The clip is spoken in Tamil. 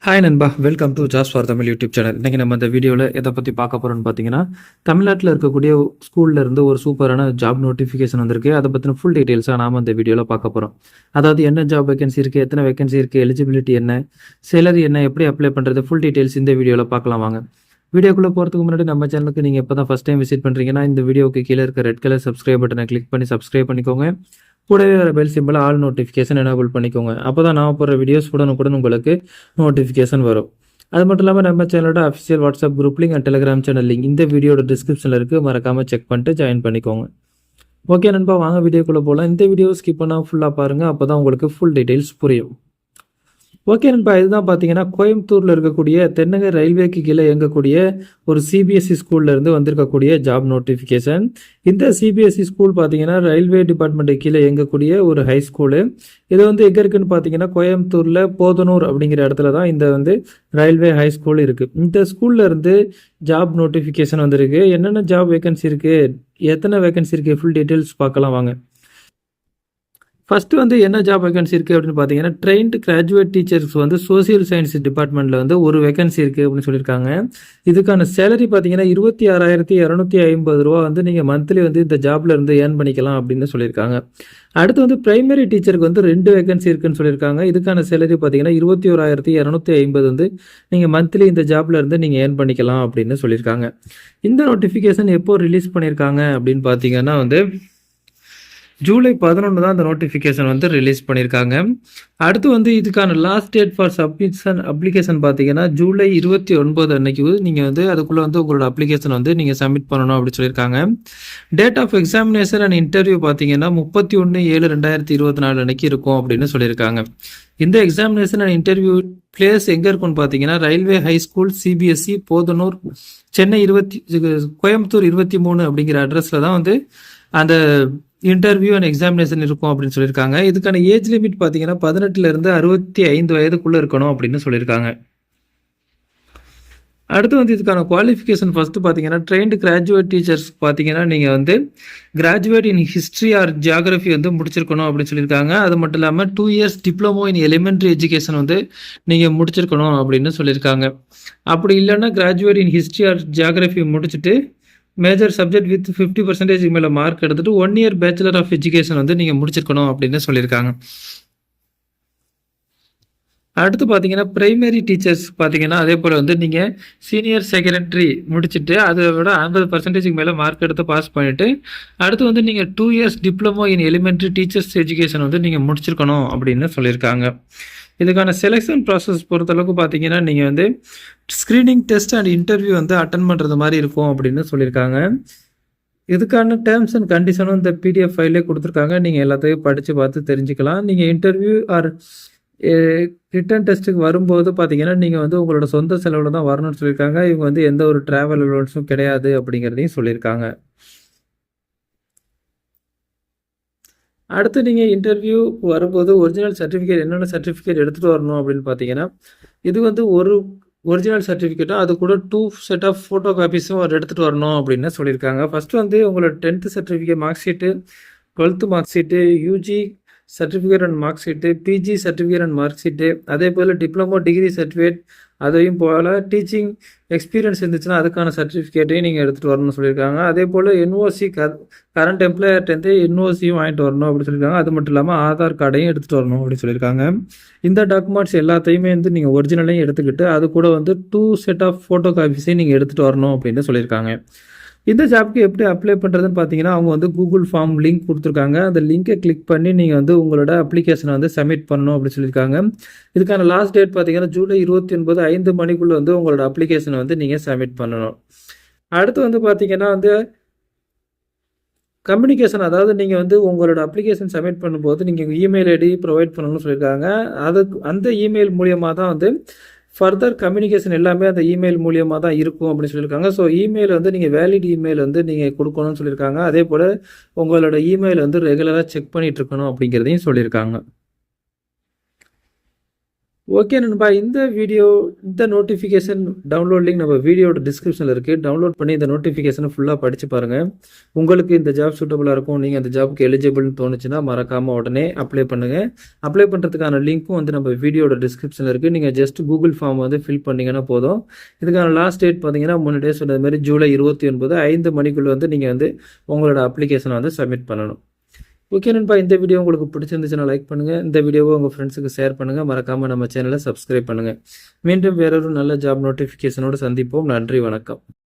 ஹாய் நண்பா, வெல்கம் டு ஜாஸ் ஃபார் தமிழ் யூடியூப் சேனல். இன்றைக்கி நம்ம இந்த வீடியோவில் எதை பற்றி பார்க்க போகிறோம்னு பார்த்தீங்கன்னா, தமிழ்நாட்டில் இருக்கக்கூடிய ஸ்கூலில் இருந்து ஒரு சூப்பரான ஜாப் நோட்டிஃபிகேஷன் வந்திருக்கு. அதை பற்றின ஃபுல் டீட்டெயில்ஸாக நாம் இந்த வீடியோவில் பார்க்க போகிறோம். அதாவது என்ன ஜாப் வேகன்சி இருக்குது, எத்தனை வேகன்சி இருக்குது, எலிஜிபிலிட்டி என்ன, சேலரி என்ன, எப்படி அப்ளை பண்ணுறது, ஃபுல் டீட்டெயில்ஸ் இந்த வீடியோவில் பார்க்கலாம் வாங்க. வீடியோக்குள்ளே போகிறதுக்கு முன்னாடி நம்ம சேனலுக்கு நீங்கள் இப்போ தான் ஃபஸ்ட் டைம் விசிட் பண்ணுறீங்கன்னா இந்த வீடியோக்கு கீழே இருக்க ரெட் கலர் சப்ஸ்கிரைப் பட்டனை கிளிக் பண்ணி சப்ஸ்கிரைப் பண்ணிக்கோங்க. கூடவே வர bell simple all notification enable பண்ணிக்கோங்க. அப்போ தான் நான் போடுற வீடியோஸ் உடனுக்குடன் உங்களுக்கு நோட்டிஃபிகேஷன் வரும். அது மட்டும் இல்லாமல் நம்ம சேனலோட official WhatsApp group link and Telegram channel link இந்த வீடியோட டிஸ்கிரிப்ஷனில் இருக்குது. மறக்காமல் செக் பண்ணிட்டு ஜாயின் பண்ணிக்கோங்க. ஓகே நண்பா, வாங்க வீடியோக்குள்ளே போகலாம். இந்த வீடியோ ஸ்கிப் பண்ணால் ஃபுல்லாக பாருங்கள், அப்போ தான் உங்களுக்கு ஃபுல் டீட்டெயில்ஸ் புரியும். ஓகே நண்பா, இதுதான் பார்த்தீங்கன்னா கோயம்புத்தூரில் இருக்கக்கூடிய தென்னகர் ரயில்வேக்கு கீழே இயங்கக்கூடிய ஒரு சிபிஎஸ்சி ஸ்கூல்லேருந்து வந்திருக்கக்கூடிய ஜாப் நோட்டிஃபிகேஷன். இந்த சிபிஎஸ்சி ஸ்கூல் பார்த்தீங்கன்னா ரயில்வே டிபார்ட்மெண்ட்டு கீழே இயங்கக்கூடிய ஒரு ஹை ஸ்கூலு. இது எங்கே இருக்குன்னு பார்த்தீங்கன்னா கோயம்புத்தூரில் போதனூர் அப்படிங்கிற இடத்துல தான் இந்த ரயில்வே ஹை ஸ்கூல் இருக்குது. இந்த ஸ்கூலில் இருந்து ஜாப் நோட்டிஃபிகேஷன் வந்திருக்கு. என்னென்ன ஜாப் வேகன்சி இருக்குது, எத்தனை வேகன்சி இருக்குது, ஃபுல் டீட்டெயில்ஸ் பார்க்கலாம் வாங்க. ஃபஸ்ட்டு என்ன ஜாப் வேகன்சி இருக்குது அப்படின்னு பார்த்தீங்கன்னா, trained graduate teachers social science டிபார்ட்மெண்ட்டில் ஒரு வேகன்சி இருக்குது அப்படின்னு சொல்லியிருக்காங்க. இதுக்கான சேலரி பார்த்தீங்கன்னா 26,250 ரூபா நீங்கள் மந்த்லி இந்த ஜாப்ல இருந்து ஏர்ன் பண்ணிக்கலாம் அப்படின்னு சொல்லியிருக்காங்க. அடுத்து பிரைமரி டீச்சருக்கு 2 வேகன்சி இருக்குன்னு சொல்லியிருக்காங்க. இதுக்கான சேலரி பார்த்தீங்கன்னா 21,250 நீங்கள் மந்த்லி இந்த ஜாப்ல இருந்து நீங்கள் ஏர்ன் பண்ணிக்கலாம் அப்படின்னு சொல்லியிருக்காங்க. இந்த நோட்டிஃபிகேஷன் எப்போ ரிலீஸ் பண்ணியிருக்காங்க அப்படின்னு பார்த்தீங்கன்னா ஜூலை 11 தான் அந்த நோட்டிஃபிகேஷன் ரிலீஸ் பண்ணியிருக்காங்க. அடுத்து இதுக்கான last date for submission application பார்த்தீங்கன்னா ஜூலை 29 அன்னைக்கு நீங்கள் அதுக்குள்ளே உங்களோட அப்ளிகேஷன் நீங்கள் சப்மிட் பண்ணணும் அப்படின்னு சொல்லியிருக்காங்க. Date of examination and interview பார்த்தீங்கன்னா 31/7/2024 அன்னைக்கு இருக்கும் அப்படின்னு சொல்லியிருக்காங்க. இந்த எக்ஸாமினேஷன் அண்ட் இன்டர்வியூ பிளேஸ் எங்கே இருக்குன்னு பார்த்தீங்கன்னா railway high school CBSE Podanur Chennai Coimbatore 23 அப்படிங்கிற அட்ரஸில் தான் அந்த இன்டர்வியூ அண்ட் எக்ஸாமினேஷன் இருக்கும் அப்படின்னு சொல்லியிருக்காங்க. இதுக்கான ஏஜ் லிமிட் பார்த்தீங்கன்னா 18 to 65 வயதுக்குள்ளே இருக்கணும் அப்படின்னு சொல்லியிருக்காங்க. அடுத்து இதுக்கான குவாலிஃபிகேஷன் ஃபஸ்ட்டு பார்த்தீங்கன்னா ட்ரெயின்டு கிராஜுவேட் டீச்சர்ஸ் பார்த்தீங்கன்னா நீங்கள் graduate in history or geography முடிச்சிருக்கணும் அப்படின்னு சொல்லியிருக்காங்க. அது மட்டும் இல்லாமல் 2 years diploma in elementary education நீங்கள் முடிச்சிருக்கணும் அப்படின்னு சொல்லியிருக்காங்க. அப்படி இல்லைன்னா graduate in history or geography முடிச்சுட்டு மேஜர் சப்ஜெக்ட் வித் 50% மேலே மார்க் எடுத்துட்டு 1 year பேச்சுலர் ஆஃப் எஜுகேஷன் நீங்கள் முடிச்சிருக்கணும் அப்படின்னு சொல்லியிருக்காங்க. அடுத்து பார்த்தீங்கன்னா பிரைமரி டீச்சர்ஸ் பார்த்தீங்கன்னா அதே போல் நீங்கள் சீனியர் செகண்டரி முடிச்சுட்டு அதை விட 50% மேலே மார்க் எடுத்து பாஸ் பண்ணிவிட்டு அடுத்து நீங்கள் 2 years diploma in elementary teachers education நீங்கள் முடிச்சிருக்கணும் அப்படின்னு சொல்லியிருக்காங்க. இதுக்கான செலெக்ஷன் ப்ராசஸ் பொறுத்தளவுக்கு பார்த்தீங்கன்னா நீங்கள் screening test and interview attend பண்ணுறது மாதிரி இருக்கும் அப்படின்னு சொல்லியிருக்காங்க. இதுக்கான டேர்ம்ஸ் அண்ட் கண்டிஷனும் இந்த பிடிஎஃப் ஃபைலே கொடுத்துருக்காங்க. நீங்கள் எல்லாத்தையும் படித்து பார்த்து தெரிஞ்சுக்கலாம். நீங்கள் இன்டர்வியூ ஆர் ரிட்டன் டெஸ்ட்டுக்கு வரும்போது பார்த்தீங்கன்னா நீங்கள் உங்களோட சொந்த செலவில் தான் வரணும்னு சொல்லியிருக்காங்க. இவங்க எந்த ஒரு ட்ராவல் அலோவன்ஸும் கிடையாது அப்படிங்கிறதையும் சொல்லியிருக்காங்க. அடுத்து நீங்கள் இன்டர்வியூ வரும்போது ஒரிஜினல் சர்டிஃபிகேட் என்னென்ன சர்டிஃபிகேட் எடுத்துகிட்டு வரணும் அப்படின்னு பார்த்தீங்கன்னா இது ஒரு ஒரிஜினல் சர்டிஃபிகேட்டும் அது கூட 2 set ஆஃப் ஃபோட்டோ காப்பீஸும் எடுத்துகிட்டு வரணும் அப்படின்னு சொல்லியிருக்காங்க. ஃபஸ்ட்டு உங்களோட 10th certificate mark sheet, 12th mark sheet, UG certificate and mark sheet, PG certificate and mark sheet, அதே போல் டிப்ளமோ டிகிரி சர்டிஃபிகேட், அதையும் போல் டீச்சிங் எக்ஸ்பீரியன்ஸ் இருந்துச்சுன்னா அதுக்கான சர்டிஃபிகேட்டையும் நீங்கள் எடுத்துகிட்டு வரணும்னு சொல்லியிருக்காங்க. அதே போல் என்ஓசி கரண்ட் எம்ப்ளாயர்ட்டேருந்து என்ஓசியும் வாங்கிட்டு வரணும் அப்படின்னு சொல்லியிருக்காங்க. அது மட்டும் இல்லாமல் ஆதார் கார்டையும் எடுத்துகிட்டு வரணும் அப்படின்னு சொல்லியிருக்காங்க. இந்த டாக்குமெண்ட்ஸ் எல்லாத்தையுமே நீங்கள் ஒரிஜினலையும் எடுத்துக்கிட்டு அது கூட 2 set ஆஃப் ஃபோட்டோ காப்பீஸையும் நீங்கள் எடுத்துகிட்டு வரணும் அப்படின்னு சொல்லியிருக்காங்க. இந்த ஜாப்க்கு எப்படி அப்ளை பண்ணுறதுன்னு பார்த்தீங்கன்னா அவங்க கூகுள் ஃபார்ம் லிங்க் கொடுத்துருக்காங்க. அந்த லிங்கை கிளிக் பண்ணி நீங்கள் உங்களோட அப்ளிகேஷனை சப்மிட் பண்ணணும் அப்படின்னு சொல்லியிருக்காங்க. இதுக்கான லாஸ்ட் டேட் பார்த்தீங்கன்னா ஜூலை 29 5 மணிக்குள்ளே உங்களோட அப்ளிகேஷனை நீங்கள் சப்மிட் பண்ணணும். அடுத்து பார்த்தீங்கன்னா கம்யூனிகேஷன், அதாவது நீங்கள் உங்களோட அப்ளிகேஷன் சப்மிட் பண்ணும்போது நீங்கள் இமெயில் ஐடி ப்ரொவைட் பண்ணணும்னு சொல்லியிருக்காங்க. அந்த இமெயில் மூலியமாக தான் ஃபர்தர் கம்யூனிகேஷன் எல்லாமே அந்த இமெயில் மூலியமாக தான் இருக்கும் அப்படின்னு சொல்லியிருக்காங்க. ஸோ இமெயில் நீங்கள் வேலிட் இமெயில் நீங்கள் கொடுக்கணும்னு சொல்லியிருக்காங்க. அதே போல் உங்களோட இமெயில் ரெகுலராக செக் பண்ணிகிட்டு இருக்கணும் அப்படிங்கிறதையும் சொல்லியிருக்காங்க. ஓகே நண்பா, இந்த நோட்டிஃபிகேஷன் டவுன்லோட் லிங்க் நம்ம வீடியோட டிஸ்கிரிப்ஷனில் இருக்குது. டவுன்லோட் பண்ணி இந்த நோட்டிஃபிகேஷனை ஃபுல்லாக படித்து பாருங்கள். உங்களுக்கு இந்த ஜாப் சூட்டபுளாக இருக்கும், நீங்கள் அந்த ஜாப்புக்கு எலிஜிபிள்னு தோணுச்சுன்னா மறக்காமல் உடனே அப்ளை பண்ணுங்கள். அப்ளை பண்ணுறதுக்கான லிங்க்கும் வந்து நம்ம வீடியோட டிஸ்கிரிப்ஷனில் இருக்குது. நீங்கள் ஜஸ்ட் கூகுள் ஃபார்ம் வந்து ஃபில் பண்ணிங்கன்னா போதும். இதுக்கான லாஸ்ட் டேட் பார்த்தீங்கன்னா முன்னாடியே சொன்னது மாதிரி ஜூலை 29 5 மணிக்குள்ளே வந்து நீங்கள் வந்து உங்களோட அப்ளிகேஷனை வந்து சப்மிட் பண்ணணும். ஓகே நண்பா, இந்த வீடியோ உங்களுக்கு பிடிச்சிருந்துச்சுன்னா லைக் பண்ணுங்கள். இந்த வீடியோவை உங்கள் ஃப்ரெண்ட்ஸுக்கு ஷேர் பண்ணுங்கள். மறக்காமல் நம்ம சேனலை சப்ஸ்கிரைப் பண்ணுங்கள். மீண்டும் வேறொரு நல்ல ஜாப் நோட்டிஃபிகேஷனோடு சந்திப்போம். நன்றி, வணக்கம்.